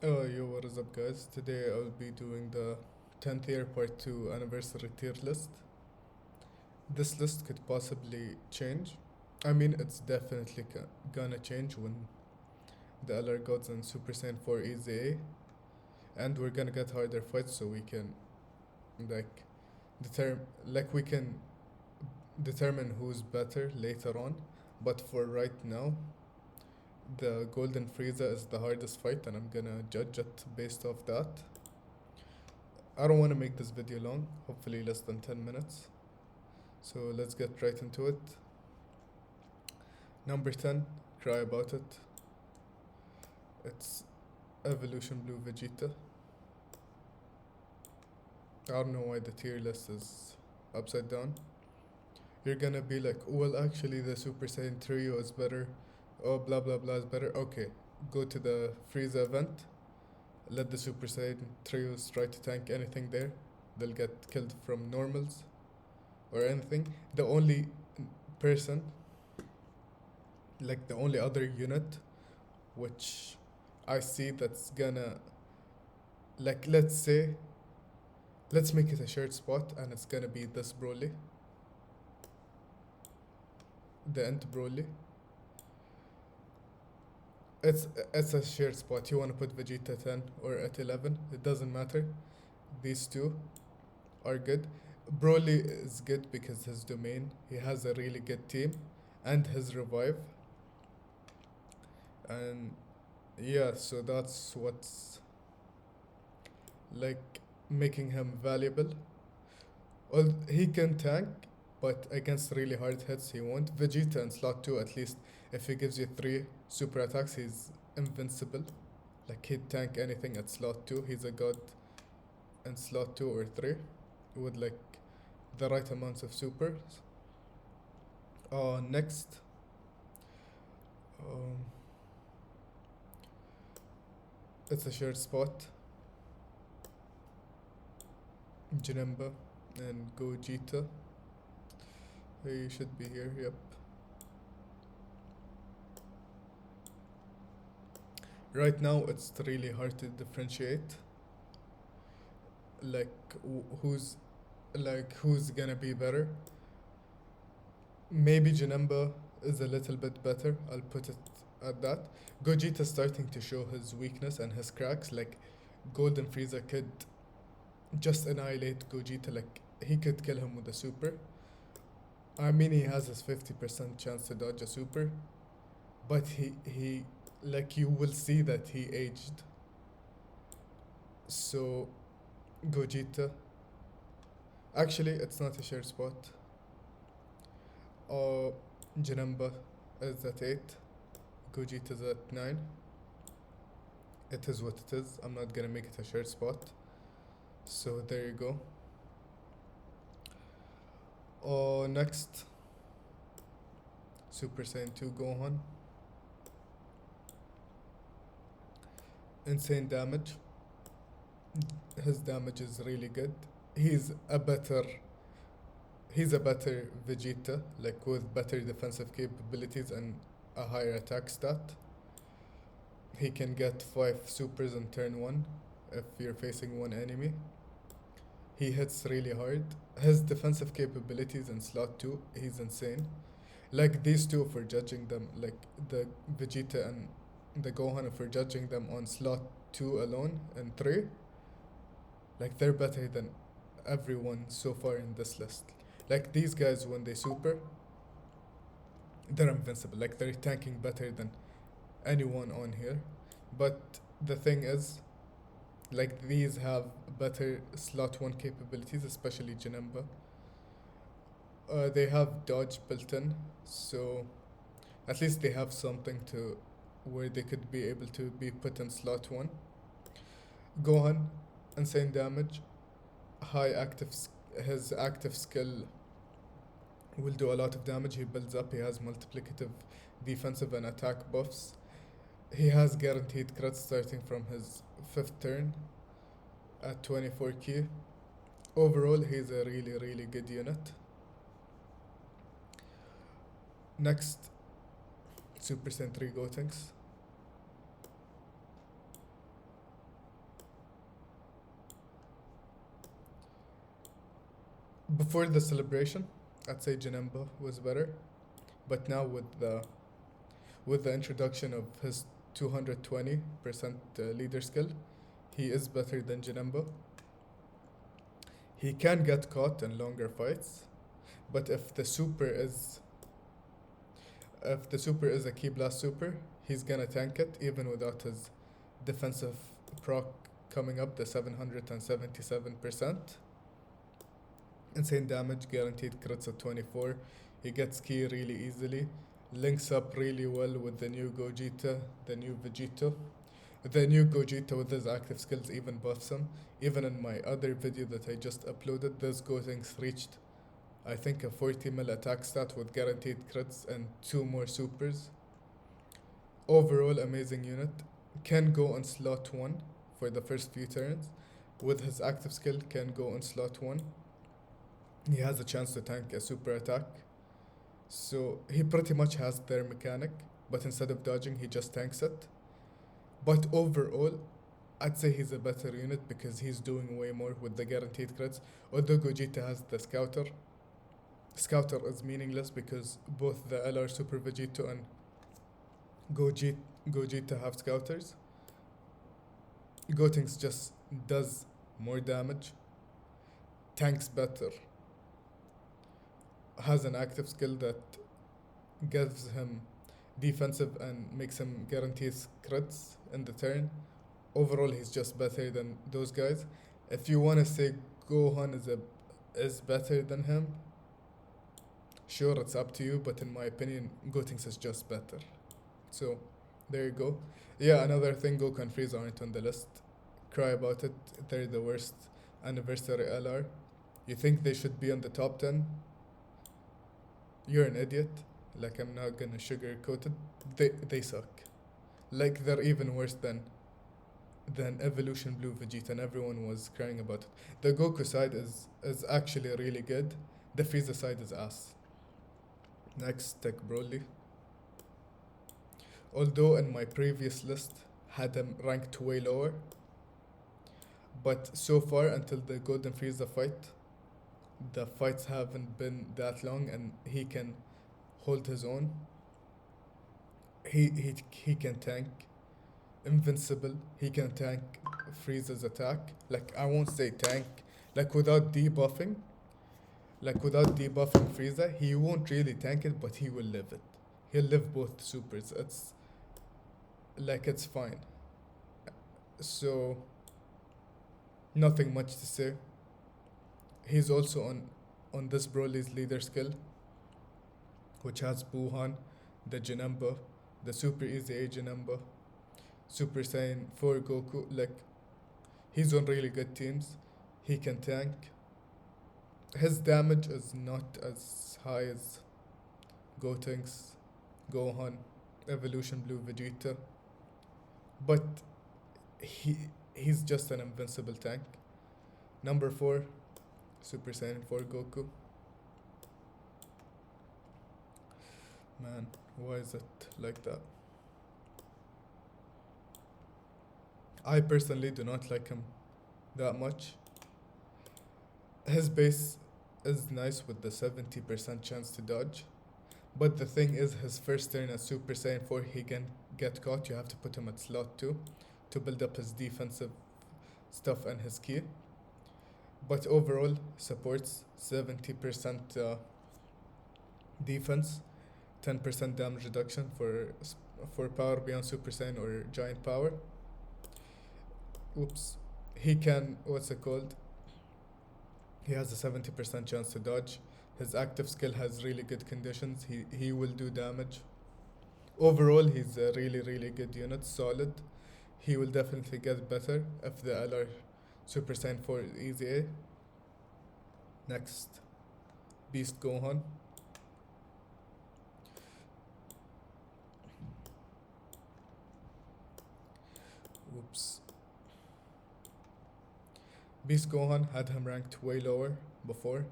Yo, what is up, guys? Today I'll be doing the 10th year part 2 anniversary tier list. This list could possibly change. I mean, it's definitely gonna change when the LR gods and Super Saiyan 4 Easy A, and we're gonna get harder fights so we can, like, we can determine who's better later on. But for right now, the Golden Frieza is the hardest fight, and I'm gonna judge it based off that. I don't want to make this video long, hopefully less than 10 minutes. So let's get right into it. Number 10, cry about it. It's Evolution Blue Vegeta. I don't know why the tier list is upside down. You're gonna be like, well, actually, the Super Saiyan trio is better. Oh, blah blah blah is better. Okay, go to the Frieza event. Let the Super Saiyan trios try to tank anything there. They'll get killed from normals or anything. The only person, like the only other unit, which I see that's gonna, like, let's make it a shared spot, and it's gonna be this Broly, the Ent Broly. It's a shared spot. You wanna put Vegeta 10 or at 11? It doesn't matter. These two are good. Broly is good because his domain. He has a really good team, and his revive. And yeah, so that's what's like making him valuable. Well, he can tank, but against really hard hits he won't. Vegeta in slot 2, at least, if he gives you 3 super attacks, he's invincible. Like, he'd tank anything at slot 2. He's a god in slot 2 or 3 with like the right amounts of supers. Next, um, it's a shared spot. Janemba and Gogeta. He should be here, yep. Right now, it's really hard to differentiate. Like, who's gonna be better? Maybe Janemba is a little bit better. I'll put it at that. Gogeta starting to show his weakness and his cracks. Like, Golden Frieza could just annihilate Gogeta. Like, he could kill him with a super. I mean, he has his 50% chance to dodge a super, but he like, you will see that he aged. So Gogeta, actually, it's not a shared spot. Janemba is at 8, Gogeta's at 9. It is what it is. I'm not gonna make it a shared spot. So there you go. Next, Super Saiyan 2 Gohan. Insane damage. His damage is really good. He's a better Vegeta, like, with better defensive capabilities and a higher attack stat. He can get 5 supers in turn 1 if you're facing one enemy. He hits really hard. His defensive capabilities in slot 2, he's insane. Like, these two, if we're judging them, like the Vegeta and the Gohan, if we're judging them on slot 2 alone and 3, like, they're better than everyone so far in this list. Like, these guys, when they super, they're invincible. Like, they're tanking better than anyone on here. But the thing is, like, these have better slot 1 capabilities, especially Janemba. They have dodge built in, so at least they have something to where they could be able to be put in slot 1. Gohan, insane damage, high his active skill will do a lot of damage. He builds up, he has multiplicative defensive and attack buffs. He has guaranteed crits starting from his 5th turn at 24 Q. Overall, he's a really good unit. Next, Super Saiyan 3 Gotenks. Before the celebration, I'd say Janemba was better, but now with the introduction of his 220% leader skill, he is better than Janemba. He can get caught in longer fights, but if the super is a key blast super, he's gonna tank it even without his defensive proc coming up the 777%. Insane damage, guaranteed crits at 24. He gets key really easily. Links up really well with the new Gogeta, the new Vegito. The new Gogeta with his active skills even buffs him. Even in my other video that I just uploaded, those Gotenks reached, I think, a 40 mil attack stat with guaranteed crits and 2 more supers. Overall, amazing unit. Can go on slot 1 for the first few turns. With his active skill, can go on slot 1. He has a chance to tank a super attack. So he pretty much has their mechanic, but instead of dodging, he just tanks it. But overall, I'd say he's a better unit because he's doing way more with the guaranteed crits. Although Gogeta has the Scouter. Scouter is meaningless because both the LR Super Vegito and Gogeta have Scouters. Gotenks just does more damage, tanks better, has an active skill that gives him defensive and makes him guarantees crits in the turn. Overall, he's just better than those guys. If you want to say Gohan is better than him, sure, it's up to you. But in my opinion, Gotenks is just better. So there you go. Yeah, another thing, Goku and Frieza aren't on the list. Cry about it. They're the worst anniversary LR. You think they should be on the top 10? You're an idiot. Like, I'm not gonna sugarcoat it. They suck. Like, they're even worse than Evolution Blue Vegeta, and everyone was crying about it. The Goku side is actually really good. The Frieza side is ass. Next, Tech Broly. Although in my previous list had him ranked way lower, but so far until the Golden Frieza fight, the fights haven't been that long, and he can hold his own. He can tank invincible. He can tank Frieza's attack. Like, I won't say tank. Like, without debuffing Frieza, he won't really tank it, but he will live it. He'll live both supers. It's fine. So nothing much to say. He's also on this Broly's leader skill, which has Buhan, the Janemba, the Super Easy A Janemba, Super Saiyan 4 Goku. Like, he's on really good teams. He can tank. His damage is not as high as Gotenks, Gohan, Evolution Blue Vegeta, but he's just an invincible tank. Number 4, Super Saiyan 4 Goku. Man, why is it like that? I personally do not like him that much. His base is nice with the 70% chance to dodge, but the thing is, his first turn as Super Saiyan 4, he can get caught. You have to put him at slot 2 to build up his defensive stuff and his ki. But overall, supports 70% defense, 10% damage reduction for power beyond Super Saiyan or Giant Power. Oops. He can, what's it called? He has a 70% chance to dodge. His active skill has really good conditions. He will do damage. Overall, he's a really, really good unit, solid. He will definitely get better if the LR Super Saiyan 4 is easy A. Next, Beast Gohan. Oops. Beast Gohan had him ranked way lower before,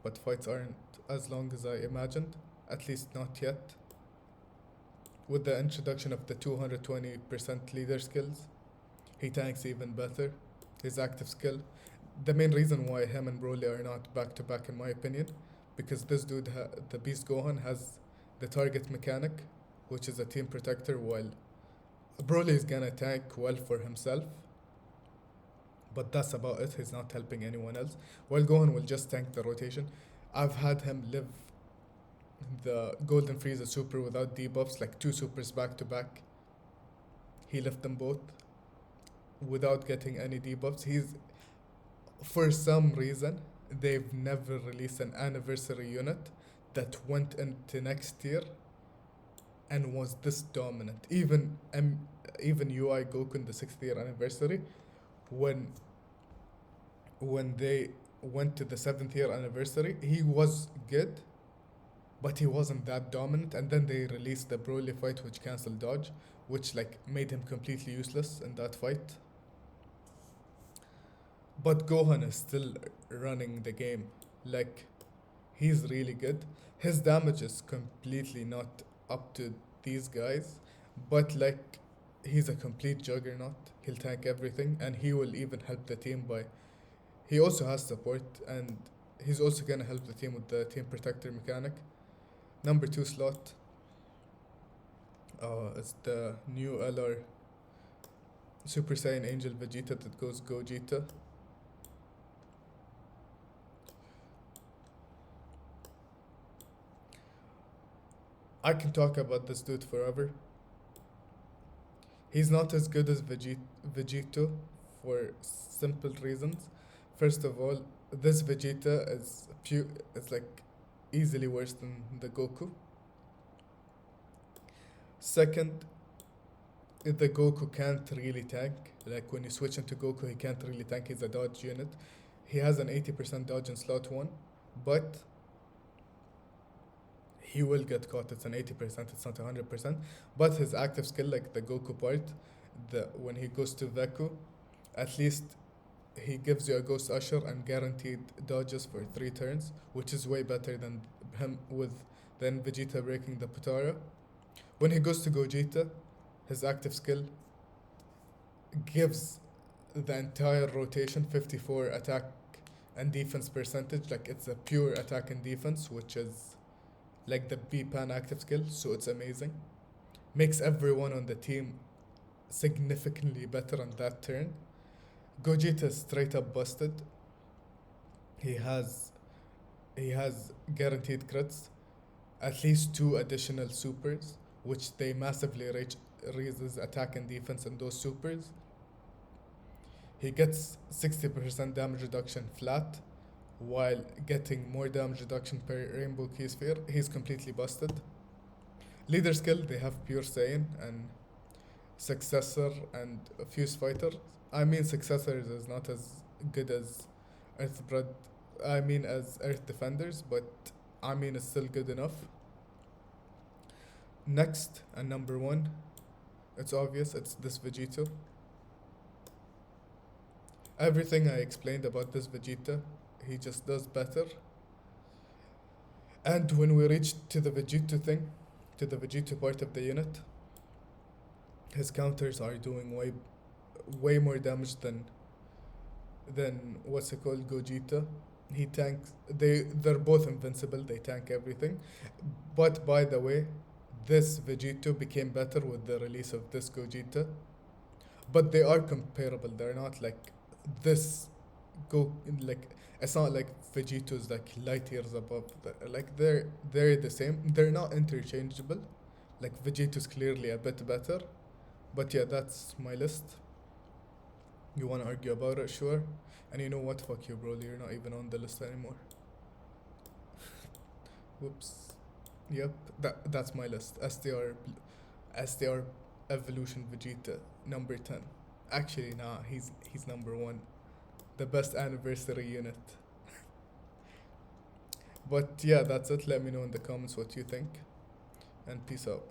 but fights aren't as long as I imagined, at least not yet. With the introduction of the 220% leader skills, he tanks even better. His active skill, the main reason why him and Broly are not back to back, in my opinion, because this dude, the Beast Gohan, has the target mechanic, which is a team protector, while Broly is gonna tank well for himself, but that's about it. He's not helping anyone else. While Gohan will just tank the rotation. I've had him live the Golden Frieza super without debuffs, like two supers back to back. He left them both without getting any debuffs. For some reason, they've never released an anniversary unit that went into next tier and was this dominant. Even UI Goku in the 6th year anniversary, when they went to the 7th year anniversary, he was good, but he wasn't that dominant. And then they released the Broly fight, which cancelled dodge, which like made him completely useless in that fight. But Gohan is still running the game. Like, he's really good. His damage is completely not up to these guys, but like, he's a complete juggernaut. He'll tank everything, and he will even help the team by. He also has support, and he's also gonna help the team with the team protector mechanic. Number 2 slot. It's the new LR Super Saiyan Angel Vegeta that goes Gogeta. I can talk about this dude forever. He's not as good as Vegito for simple reasons. First of all, this Vegeta is like easily worse than the Goku. Second, the Goku can't really tank. Like when you switch into Goku, he can't really tank. He's a dodge unit. He has an 80% dodge in slot 1, but he will get caught. It's an 80%, it's not 100%. But his active skill, like the Goku part, when he goes to Veku, at least he gives you a Ghost Usher and guaranteed dodges for 3 turns, which is way better than Vegeta breaking the Potara. When he goes to Gogeta, his active skill gives the entire rotation 54 attack and defense percentage. Like, it's a pure attack and defense, which is like the B-Pan active skill, so it's amazing. Makes everyone on the team significantly better on that turn. Gogeta is straight up busted. He has guaranteed crits, at least 2 additional supers, which they massively raises attack and defense in those supers. He gets 60% damage reduction flat, while getting more damage reduction per Rainbow Key Sphere. He's completely busted. Leader skill, they have Pure Saiyan and Successor and Fuse Fighter. I mean, Successors is not as good as as Earth Defenders, but I mean, it's still good enough. Next, and number 1, it's obvious, it's this Vegito. Everything I explained about this Vegeta, he just does better. And when we reach to the Vegito thing, to the Vegito part of the unit, his counters are doing way more damage than what's it called, Gogeta. He tanks. They're both invincible. They tank everything. But by the way, this Vegito became better with the release of this Gogeta. But they are comparable. They're not like this like, it's not like Vegito's like light years above. Like, they're the same. They're not interchangeable. Like, Vegeto's clearly a bit better. But yeah, that's my list. You wanna argue about it? Sure. And you know what? Fuck you, bro. You're not even on the list anymore. Whoops. Yep, that's my list. STR Evolution Vegeta, number 10. Actually, nah, he's number 1. The best anniversary unit. But yeah, that's it. Let me know in the comments what you think. And peace out.